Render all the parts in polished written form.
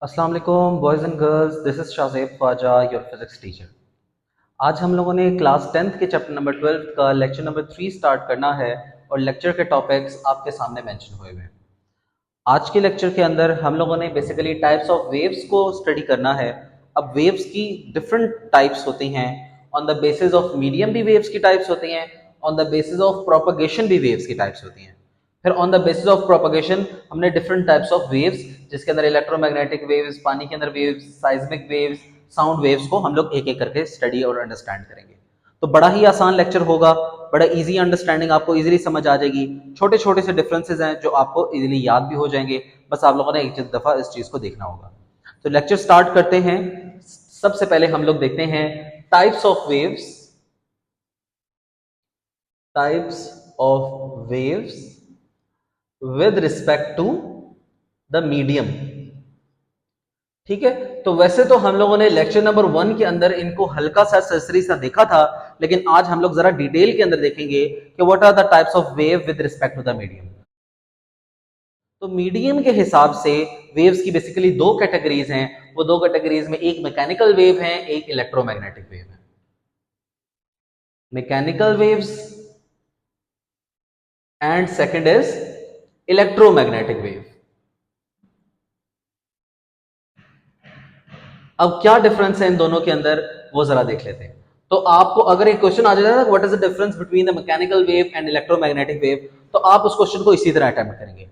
अस्सलाम वालेकुम boys and girls, this is Shazeb Khwaja, your physics teacher. आज हम लोगों ने क्लास 10th के चैप्टर नंबर 12 का लेक्चर नंबर 3 स्टार्ट करना है और लेक्चर के टॉपिक्स आपके सामने मेंशन हुए हुए हैं। आज के लेक्चर के अंदर हम लोगों ने बेसिकली टाइप्स ऑफ वेव्स को स्टडी करना है। अब वेव्स की डिफरेंट टाइप्स होती हैं। On the basis of medium भी वेव्स की टाइप्स होती हैं, on the basis of propagation भी वेव्स की टाइप्स होती हैं। फिर on the basis of propagation हमने डिफरेंट टाइप्स ऑफ वेव्स, जिसके अंदर इलेक्ट्रोमैग्नेटिक वेव्स, पानी के अंदर waves, seismic waves, sound waves को हम लोग एक एक करके स्टडी और अंडरस्टैंड करेंगे। तो बड़ा ही आसान लेक्चर होगा, बड़ा इजी अंडरस्टैंडिंग, आपको इजीली समझ आ जाएगी। छोटे छोटे से डिफरेंसेस हैं जो आपको इजीली याद भी हो जाएंगे, बस आप लोगों ने एक दफा इस चीज को देखना होगा। तो लेक्चर स्टार्ट करते हैं। सबसे पहले हम लोग देखते हैं types of waves. Types of waves with respect to the medium. ठीक है, तो वैसे तो हम लोगों ने लेक्चर नंबर 1 के अंदर इनको हल्का सा सरसरी सा देखा था, लेकिन आज हम लोग जरा डिटेल के अंदर देखेंगे कि what are the types of wave with respect to the medium. तो मीडियम के हिसाब से वेव्स की बेसिकली दो कैटेगरीज हैं। वो दो कैटेगरीज में एक मैकेनिकल वेव है, एक इलेक्ट्रोमैग्नेटिक वेव है। Mechanical waves and second is electromagnetic wave. अब क्या डिफरेंस है इन दोनों के अंदर वो जरा देख लेते हैं। तो आपको अगर एक क्वेश्चन आ जाता है what is the difference between the mechanical wave and electromagnetic wave, तो आप उस क्वेश्चन को इसी तरह अटेम्प्ट करेंगे।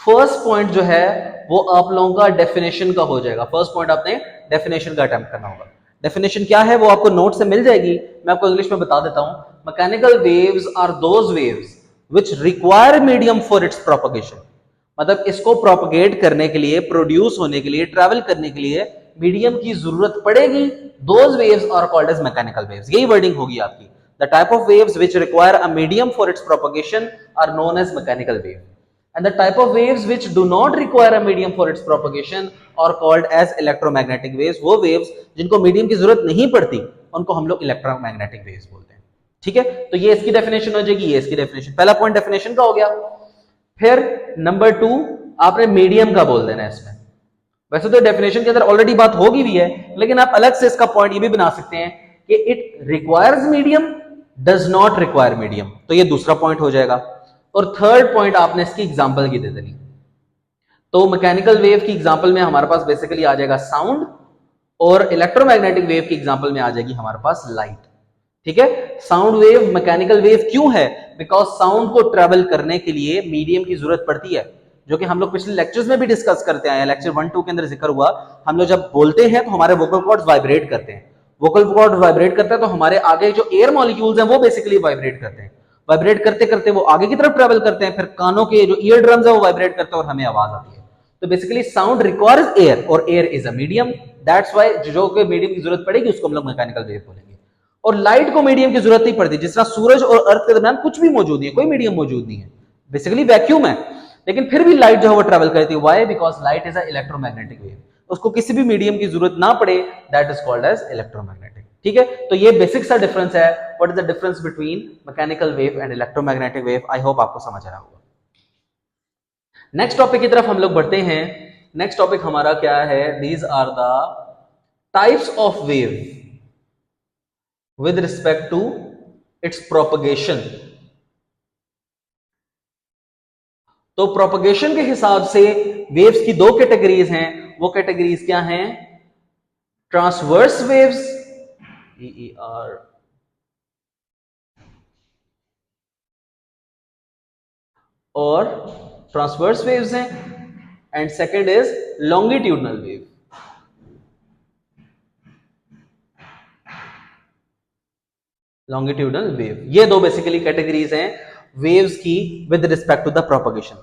फर्स्ट पॉइंट जो है वो आप लोगों का डेफिनेशन का हो जाएगा। फर्स्ट पॉइंट आपने डेफिनेशन का अटेम्प्ट करना होगा। डेफिनेशन क्या है वो आपको नोट से मिल जाएगी, मैं आपको इंग्लिश में बता देता हूं। Mechanical waves are those waves which require medium for its propagation. मतलब इसको प्रोपगेट करने के लिए, प्रोड्यूस होने के लिए, ट्रैवल करने के लिए मीडियम की जरूरत पड़ेगी। Those waves are called as mechanical waves. यही वर्डिंग होगी आपकी। The type of waves which require a medium for its propagation are known as mechanical wave, and the type of waves which do not require a medium for its propagation are called as electromagnetic waves। वो waves जिनको medium की जरूरत नहीं पड़ती उनको हम लोग electromagnetic waves बोलते हैं। ठीक है, तो ये इसकी डेफिनेशन हो जाएगी, ये इसकी डेफिनेशन। पहला पॉइंट डेफिनेशन का हो गया। फिर नंबर 2 आपने मीडियम का बोल देना है इसमें। वैसे तो डेफिनेशन के अंदर ऑलरेडी बात होगी भी है, लेकिन आप अलग से इसका पॉइंट ये भी बना सकते हैं कि it requires medium, does not require medium. तो ये दूसरा पॉइंट हो जाएगा। और थर्ड पॉइंट आपने इसकी एग्जांपल की दे देनी। तो मैकेनिकल वेव की एग्जांपल में हमारे पास बेसिकली आ जाएगा साउंड, और इलेक्ट्रोमैग्नेटिक वेव की एग्जांपल में आ जाएगी हमारे पास लाइट। ठीक है, साउंड वेव मैकेनिकल वेव क्यों है? बिकॉज साउंड को ट्रेवल करने के लिए मीडियम की जरूरत पड़ती है, जो कि हम लोग पिछले लेक्चर्स में भी डिस्कस करते आए हैं। लेक्चर 1-2 के अंदर जिक्र हुआ, हम लोग जब बोलते हैं तो हमारे वोकल कॉर्ड्स वाइब्रेट करते हैं। वोकल कॉर्ड वाइब्रेट करता है तो हमारे आगे जो एयर मॉलिक्यूल्स हैं वो बेसिकली वाइब्रेट करते हैं। वाइब्रेट करते करते वो आगे की तरफ ट्रेवल करते हैं, फिर कानों के जो ईयर ड्रम्स है वो वाइब्रेट करते हैं और हमें आवाज आती है। तो बेसिकली साउंड रिक्वायर्स एयर, और air is a medium. That's why जो को मीडियम की जरूरत पड़ेगी उसको हम लोग मैकेनिकल वेव बोलेंगे। और लाइट को मीडियम की जरूरत नहीं पड़ती। जिस तरह सूरज और अर्थ के दरमियान कुछ भी मौजूद नहीं है, कोई मीडियम मौजूद नहीं है, बेसिकली वैक्यूम है, लेकिन फिर भी लाइट जो है वो ट्रेवल करती है। Why? Because light is a electromagnetic wave. उसको किसी भी मीडियम की जरूरत ना पड़े, that is called as electromagnetic. ठीक है, तो ये बेसिक सा डिफरेंस है। What is the difference between mechanical wave and electromagnetic wave. I hope आपको समझ आ रहा होगा। नेक्स्ट टॉपिक की तरफ हम लोग बढ़ते हैं। नेक्स्ट टॉपिक हमारा क्या है? These are the types of wave with respect to its propagation। तो प्रोपगेशन के हिसाब से वेव्स की दो कैटेगरीज हैं। वो कैटेगरीज क्या हैं? ट्रांसवर्स वेव्स, EER, और ट्रांसवर्स वेव्स हैं, and second is longitudinal wave. Longitudinal wave, ये दो बेसिकली कैटेगरीज हैं वेव्स की with respect to the propagation.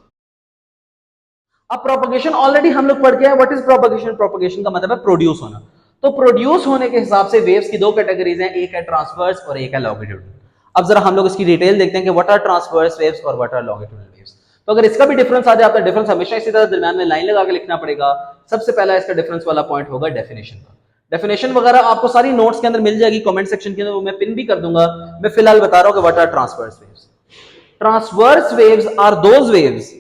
अब प्रोपगेशन ऑलरेडी हम लोग पढ़ के हैं। What is propagation? प्रोपगेशन का मतलब है प्रोड्यूस होना। तो प्रोड्यूस होने के हिसाब से वेव्स की दो कैटेगरीज हैं, एक है ट्रांसवर्स और एक है लॉन्गिट्यूडनल। अब जरा हम लोग इसकी डिटेल देखते हैं कि व्हाट आर ट्रांसवर्स वेव्स और व्हाट आर लॉन्गिट्यूडनल वेव्स। तो अगर इसका भी डिफरेंस आ जाए, आपका डिफरेंस हमेशा इसी तरह दरमियान में लाइन लगा के लिखना पड़ेगा। सबसे पहला इसका डिफरेंस वाला पॉइंट होगा डेफिनेशन का। डेफिनेशन वगैरह आपको सारी नोट्स के अंदर मिल जाएगी, कमेंट सेक्शन के अंदर, वो मैं पिन भी कर दूंगा। मैं फिलहाल बता रहा हूं कि what are transverse waves. Transverse waves are those waves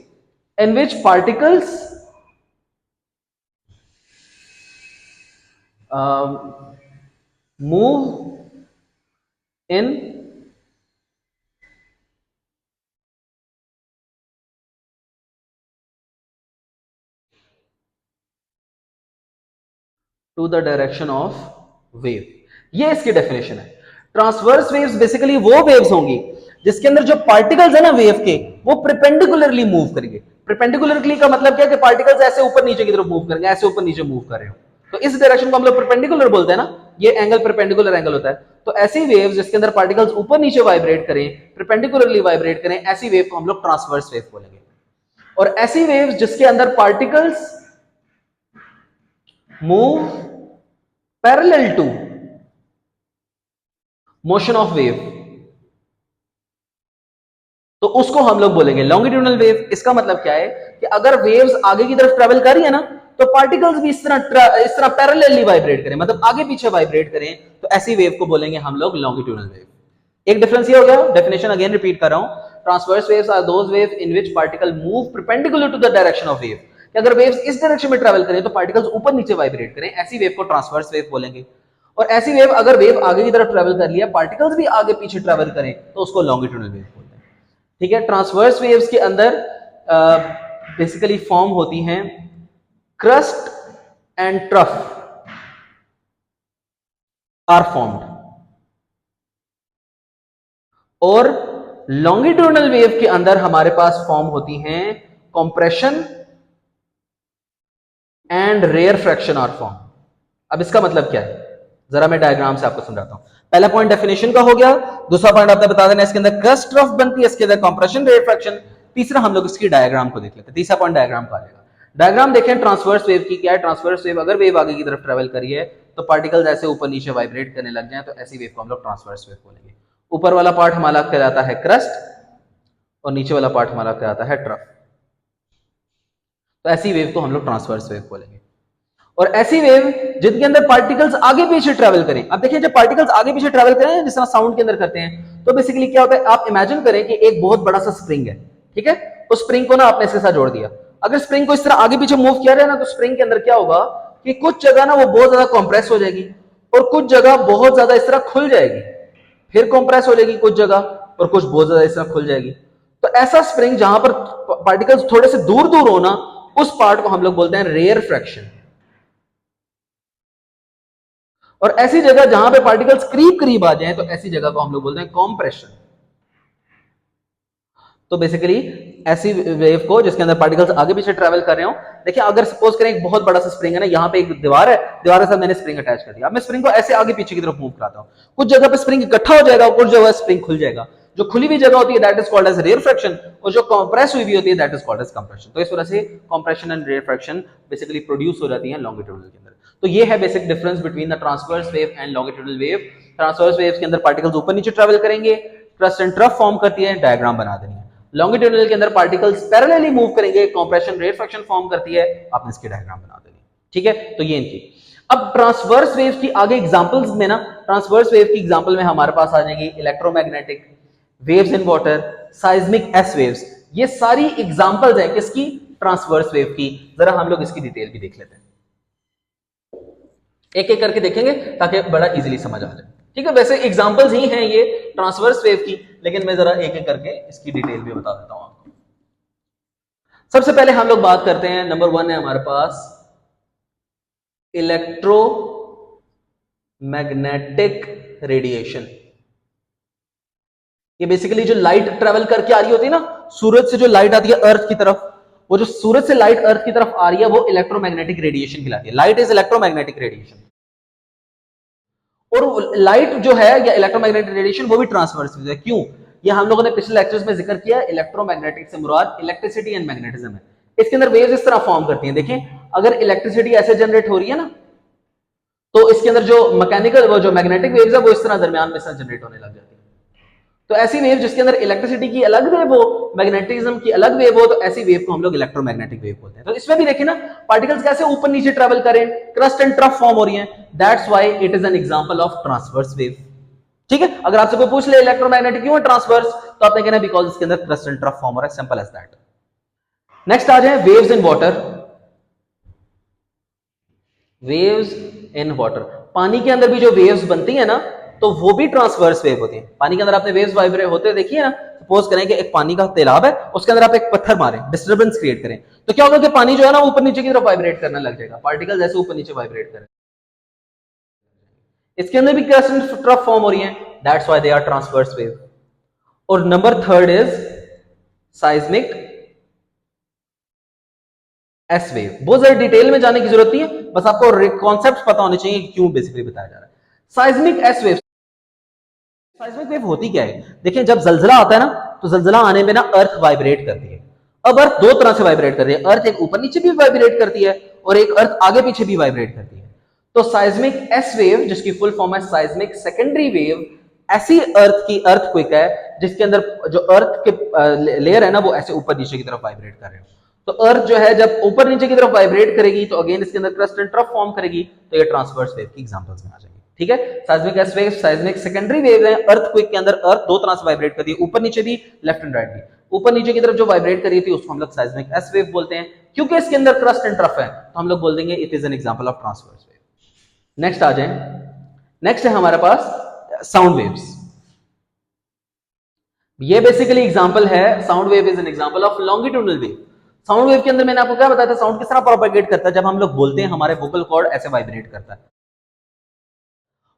in which particles move in to the direction of wave. ये इसकी डेफिनेशन है। ट्रांसवर्स वेव्स बेसिकली वो वेव्स होंगी जिसके अंदर जो पार्टिकल्स है ना वेव के, वो प्रिपेंडिकुलरली मूव करेंगे। प्रिपेंडिकुलरली का मतलब क्या है कि पार्टिकल्स ऐसे ऊपर नीचे की तरफ मूव करेंगे, ऐसे ऊपर नीचे मूव कर रहे हो, तो इस डायरेक्शन को हम लोग प्रिपेंडिकुलर बोलते हैं ना, ये एंगल प्रिपेंडिकुलर एंगल होता है। तो ऐसी वेव्स जिसके अंदर पार्टिकल्स ऊपर नीचे वाइब्रेट करें, प्रिपेंडिकुलरली वाइब्रेट करें, ऐसी वेव को हम लोग ट्रांसवर्स वेव बोलेंगे। और ऐसी वेव्स जिसके अंदर particles move parallel to motion of wave, तो उसको हम लोग बोलेंगे लॉन्गिट्यूडनल वेव। इसका मतलब क्या है कि अगर वेव्स आगे की तरफ ट्रेवल कर रही है ना, तो पार्टिकल्स भी इस तरह पैरेलली वाइब्रेट करें, मतलब आगे पीछे वाइब्रेट करें, तो ऐसी वेव को बोलेंगे हम लोग लॉन्गिट्यूडनल वेव। एक डिफरेंस ये हो गया, डेफिनेशन अगेन रिपीट कर रहा हूं। Transverse waves are those wave in which particle move perpendicular to the direction of wave. कि अगर वेव्स इस डायरेक्शन में ट्रेवल करें तो पार्टिकल्स ऊपर नीचे वाइब्रेट करें, ऐसी वेव को ट्रांसवर्स वेव बोलेंगे। और ऐसी वेव अगर वेव आगे की तरफ ट्रेवल कर लिया, पार्टिकल्स भी आगे पीछे ट्रेवल करें, तो उसको लॉन्गिट्यूडनल वेव बोलते हैं। ठीक है। ट्रांसवर्स वेव्स के अंदर बेसिकली फॉर्म होती हैं crest and trough are formed, और लॉन्गिट्यूडनल वेव के अंदर हमारे पास फॉर्म होती हैं compression and rarefaction are form. अब इसका मतलब क्या है, जरा मैं डायग्राम से आपको समझाता हूं। पहला पॉइंट डेफिनेशन का हो गया, दूसरा पॉइंट आपने बता देना इसके अंदर क्रस्ट ट्रफ बनती है, इसके अंदर कंप्रेशन रेयर फ्रैक्शन, तीसरा हम लोग इसकी डायग्राम को देख लेते हैं। तीसरा पॉइंट डायग्राम का आएगा। डायग्राम देखें ट्रांसवर्स वेव की क्या है। ट्रांसवर्स वेव, अगर वेव आगे की तरफ ट्रेवल करी है तो पार्टिकल्स ऐसे ऊपर नीचे वाइब्रेट करने लग जाए, तो ऐसी वेव को हम लोग ट्रांसवर्स वेव बोलेंगे। ऊपर वाला पार्ट हमारा कहलाता है क्रस्ट और नीचे वाला पार्ट हमारा कहलाता है ट्रफ, तो ऐसी वेव को हम लोग ट्रांसवर्स वेव बोलेंगे। और ऐसी वेव जिनके अंदर पार्टिकल्स आगे पीछे ट्रेवल करें। अब देखिए, जब पार्टिकल्स आगे पीछे ट्रेवल करें जिस तरह साउंड के अंदर करते हैं, तो बेसिकली क्या होता है, आप इमेजिन करें कि एक बहुत बड़ा सा स्प्रिंग है, ठीक है। उस स्प्रिंग को ना आपने इसके साथ जोड़ दिया। अगर स्प्रिंग को इस तरह आगे पीछे मूव किया जाए ना, तो स्प्रिंग के अंदर क्या होगा कि कुछ जगह ना वो बहुत ज्यादा कंप्रेस हो जाएगी और कुछ जगह बहुत ज्यादा इस तरह खुल जाएगी, फिर कंप्रेस हो जाएगी कुछ जगह, और कुछ बहुत ज्यादा इस तरह खुल जाएगी। तो ऐसा स्प्रिंग जहां पर पार्टिकल्स थोड़े से दूर दूर हो ना, उस पार्ट को हम लोग बोलते हैं रेयर फ्रैक्शन। और ऐसी जगह जहां पे पार्टिकल्स करीब करीब आ जाएं, तो ऐसी जगह को हम लोग बोलते हैं कॉम्प्रेशन। तो बेसिकली ऐसी वेव को जिसके अंदर पार्टिकल्स आगे पीछे ट्रैवल कर रहे हो, देखिए अगर सपोज करें एक बहुत बड़ा सा स्प्रिंग है ना, यहाँ पे एक दीवार है, दीवार के साथ मैंने स्प्रिंग अटैच कर दिया। अब मैं स्प्रिंग को ऐसे आगे पीछे की तरफ मूव कराता हूँ, कुछ जगह पे स्प्रिंग इकट्ठा हो जाएगा, कुछ जगह स्प्रिंग खुल जाएगा। जो खुली हुई जगह होती है that is called as rarefaction, और जो कंप्रेस हुई भी होती है that is called as compression. तो इस वजह से compression and rarefaction basically produce हो जाती है लॉन्गिट्यूडनल के अंदर। तो ये है basic difference between the transverse wave and longitudinal wave. Transverse wave के अंदर पार्टिकल्स ऊपर नीचे ट्रैवल करेंगे, क्रस्ट एंड ट्रफ फॉर्म करती है, डायग्राम बना देनी है। लॉन्गिट्यूडनल के अंदर पार्टिकल्स पैरेलली मूव करेंगे, कंप्रेशन रेयर फ्रैक्शन फॉर्म करती है, आपने इसकी डायग्राम बना देनी। ठीक है, तो ये इनकी। अब ट्रांसवर्स वेव्स की आगे एग्जांपल्स में ना, ट्रांसवर्स वेव की एग्जांपल में हमारे पास आ जाएंगी electromagnetic waves in water, seismic S waves. ये सारी एग्जांपल्स हैं किसकी, ट्रांसवर्स वेव की। जरा हम लोग इसकी डिटेल भी देख लेते हैं, एक एक करके देखेंगे ताकि बड़ा इजीली समझ आ जाए। ठीक है, वैसे एग्जांपल्स ही हैं ये ट्रांसवर्स वेव की, लेकिन मैं जरा एक एक करके इसकी डिटेल भी बता देता हूं आपको। सबसे पहले हम लोग बात करते हैं, नंबर 1 है हमारे पास इलेक्ट्रोमैग्नेटिक रेडिएशन। ये बेसिकली जो लाइट ट्रेवल करके आ रही होती है ना, सूरज से जो लाइट आती है अर्थ की तरफ, वो जो सूरज से लाइट अर्थ की तरफ आ रही है वो इलेक्ट्रोमैग्नेटिक रेडिएशन कहलाती है। Light is electromagnetic radiation. और लाइट जो है या इलेक्ट्रोमैग्नेटिक रेडिएशन वो भी ट्रांसवर्स है। क्यों, ये हम लोगों ने पिछले लेक्चर्स में जिक्र किया। इलेक्ट्रोमैग्नेटिक से मुराद इलेक्ट्रिसिटी एंड मैग्नेटिज्म है। इसके अंदर वेव्स इस तरह फॉर्म करती हैं। देखें, अगर इलेक्ट्रिसिटी ऐसे जनरेट हो रही है ना, तो इसके अंदर जो मैकेनिकल वो जो मैग्नेटिक वेव्स है वो इस तरह दरमियान में जनरेट होने लग जाती है। तो ऐसी वेव जिसके अंदर इलेक्ट्रिसिटी की अलग वेव हो, मैग्नेटिज्म की अलग वेव हो, तो ऐसी वेव को हम लोग इलेक्ट्रोमैग्नेटिक वेव बोलते हैं। तो इसमें भी देखिए ना, पार्टिकल्स कैसे ऊपर नीचे ट्रेवल करें, क्रस्ट एंड ट्रफ फॉर्म हो रही है, that's why it is an example of transverse wave. ठीक है, अगर आपसे कोई पूछ ले इलेक्ट्रोमैग्नेटिक क्यों है ट्रांसवर्स, तो आपने कहना बिकॉज इसके अंदर क्रस्ट एंड ट्रफ फॉर्म हो रहा है, सिंपल एज दैट। नेक्स्ट आ जाए waves in water. Waves in water. पानी के अंदर भी जो वेव्स बनती है ना, तो वो भी ट्रांसवर्स वेव होती है। पानी के अंदर आपने वेव्स वाइब्रेट होते देखिए ना। सपोज करें कि एक पानी का तालाब है, उसके अंदर आप एक पत्थर मारें, डिस्टर्बेंस क्रिएट करें, तो क्या होगा कि पानी जो है ना ऊपर नीचे की तरफ वाइब्रेट करने लग जाएगा, पार्टिकल जैसे ऊपर नीचे वाइब्रेट करें। इसके अंदर भी क्रस्ट एंड ट्रफ फॉर्म हो रही है, that's why they are transverse wave. और number third is seismic S wave. बहुत ज्यादा डिटेल में जाने की जरूरत नहीं है, बस आपको कॉन्सेप्ट पता होने चाहिए कि क्यों बेसिकली बताया जा रहा है। Seismic S wave, seismic wave होती क्या है? देखिए जब जलजला आता है ना, तो जलजला आने में ना अर्थ वाइब्रेट करती है। अब अर्थ दो तरह से वाइब्रेट करती है, अर्थ एक ऊपर नीचे भी वाइब्रेट करती है और एक अर्थ आगे पीछे भी वाइब्रेट करती है। तो साइज्मिक एस वेव, जिसकी फुल फॉर्म है साइज्मिक सेकेंडरी वेव, ऐसी अर्थ की अर्थक्वेक है जिसके अंदर जो अर्थ के लेयर है ना वो ऐसे ऊपर नीचे की तरफ वाइब्रेट कर रहे हो। तो अर्थ जो है जब ऊपर नीचे की तरफ वाइब्रेट करेगी तो अगेन इसके अंदर क्रस्ट एंड ट्रफ फॉर्म करेगी, तो ये ट्रांसवर्स वेव की एग्जांपल्स में आ जाएगी। ठीक है, seismic S wave seismic secondary wave है। अर्थक्वेक के अंदर अर्थ दो तरह से वाइब्रेट करती है, ऊपर नीचे भी, लेफ्ट एंड राइट भी। ऊपर नीचे की तरफ जो वाइब्रेट कर रही थी उसको हम लोग साइज्मिक एस वेव बोलते हैं। क्योंकि इसके अंदर क्रस्ट एंड ट्रफ है तो हम लोग बोल देंगे it is an example of transverse wave. Next आ जाए, नेक्स्ट है हमारे पास साउंड वेव्स। ये बेसिकली एग्जांपल है, sound wave is an example of longitudinal wave. Sound wave के अंदर मैंने आपको क्या बताया था, साउंड किस तरह प्रोपेगेट करता है? जब हम लोग बोलते हैं हमारे वोकल कॉर्ड ऐसे वाइब्रेट करता है।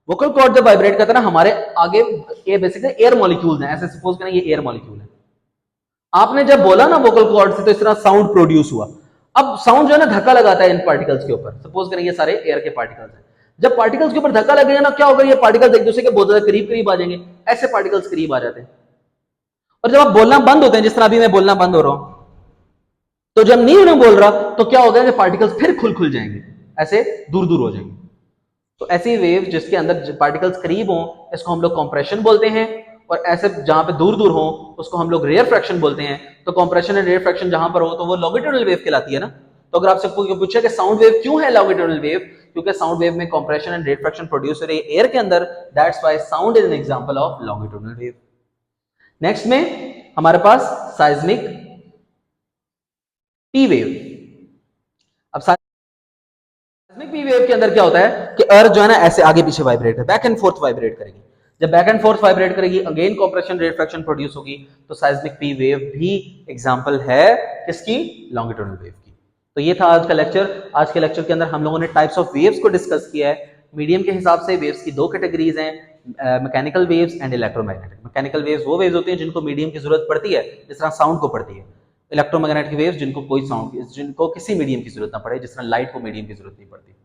वोकल कॉर्ड जब वाइब्रेट करता है ना, हमारे आगे ये बेसिकली एयर मॉलिक्यूल्स हैं, ऐसे सपोज करें ये एयर मॉलिक्यूल है। आपने जब बोला ना वोकल कॉर्ड से, तो इस तरह साउंड प्रोड्यूस हुआ। अब साउंड जो है ना धक्का लगाता है इन पार्टिकल्स के ऊपर। सपोज करें ये सारे एयर के पार्टिकल्स हैं, जब पार्टिकल्स के ऊपर धक्का लगेगा ना, क्या होगा, ये पार्टिकल्स एक दूसरे के बहुत ज्यादा करीब करीब आ जाएंगे, ऐसे पार्टिकल्स करीब आ जाते हैं। और जब आप बोलना बंद होते हैं, जिस तरह अभी मैं बोलना बंद हो रहा हूं, तो जब नहीं ना बोल रहा तो क्या होगा कि पार्टिकल्स फिर खुल जाएंगे, ऐसे दूर दूर हो जाएंगे। तो ऐसी वेव जिसके अंदर पार्टिकल्स करीब हों, इसको हम लोग कंप्रेशन बोलते हैं। और ऐसे जहां पे दूर दूर हो उसको हम लोग रेयर फ्रैक्शन बोलते हैं। तो कंप्रेशन एंड रेयर फ्रैक्शन जहां पर हो तो वो लॉन्गिट्यूडनल वेव कहलाती है ना। तो अगर आपसे पूछे कि साउंड वेव क्यों है लॉन्गिट्यूडनल वेव, क्योंकि साउंड वेव में compression and rarefaction produce हो रही है एयर के अंदर, that's why sound is an example of longitudinal wave. Next में हमारे पास साइज्मिक पी वेव। अब साइज्मिक पी वेव के अंदर क्या होता है कि अर्थ जो है ना ऐसे आगे पीछे वाइब्रेट है, बैक एंड फोर्थ वाइब्रेट करेगी। जब बैक एंड फोर्थ वाइब्रेट करेगी, again compression rate fraction produce होगी। तो साइज्मिक पी वेव भी एग्जांपल है किसकी, लॉन्गिट्यूडनल वेव की। तो ये था आज का लेक्चर। आज के लेक्चर के अंदर हम लोगों ने टाइप्स ऑफ वेव्स को डिस्कस किया है। मीडियम के हिसाब से वेव्स की दो कैटेगरीज हैं, mechanical waves and electromagnetic. Mechanical waves वो वेव्स होती हैं जिनको मीडियम की जरूरत पड़ती है, जिस तरह साउंड को पड़ती है। इलेक्ट्रोमैग्नेटिक वेव्स जिनको कोई साउंड, जिनको किसी मीडियम की जरूरत ना पड़े, जिस तरह लाइट को मीडियम की जरूरत नहीं पड़ती।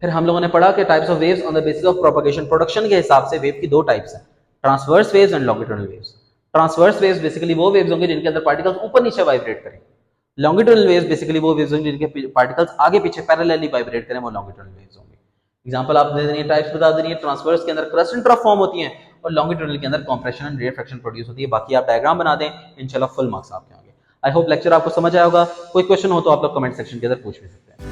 फिर हम लोगों ने पढ़ा कि types of waves on the basis of propagation. Production के हिसाब से वेव की दो टाइप्स हैं, transverse waves and longitudinal waves. Transverse waves basically वो वेव्स होंगे जिनके अंदर पार्टिकल्स ऊपर नीचे वाइब्रेट करें। लॉन्गिट्यूडनल वेव्स बेसिकली वो वेव्स होंगे जिनके पार्टिकल्स आगे पीछे पैरेलली वाइब्रेट करें, वो लॉन्गिट्यूडनल वेव्स होंगे। एग्जांपल आप दे देनी है, टाइप्स बता देनी है। ट्रांसवर्स के अंदर क्रस्ट एंड ट्रफ फॉर्म होती हैं और लॉन्गिट्यूडनल के अंदर compression and rarefaction produce होती है। बाकी आप डायग्राम बना दें, इंशाल्लाह फुल मार्क्स आपके होंगे। आई होप लेक्चर आपको समझ आया होगा। कोई क्वेश्चन हो तो आप लोग कमेंट सेक्शन के अंदर पूछ भी सकते हैं।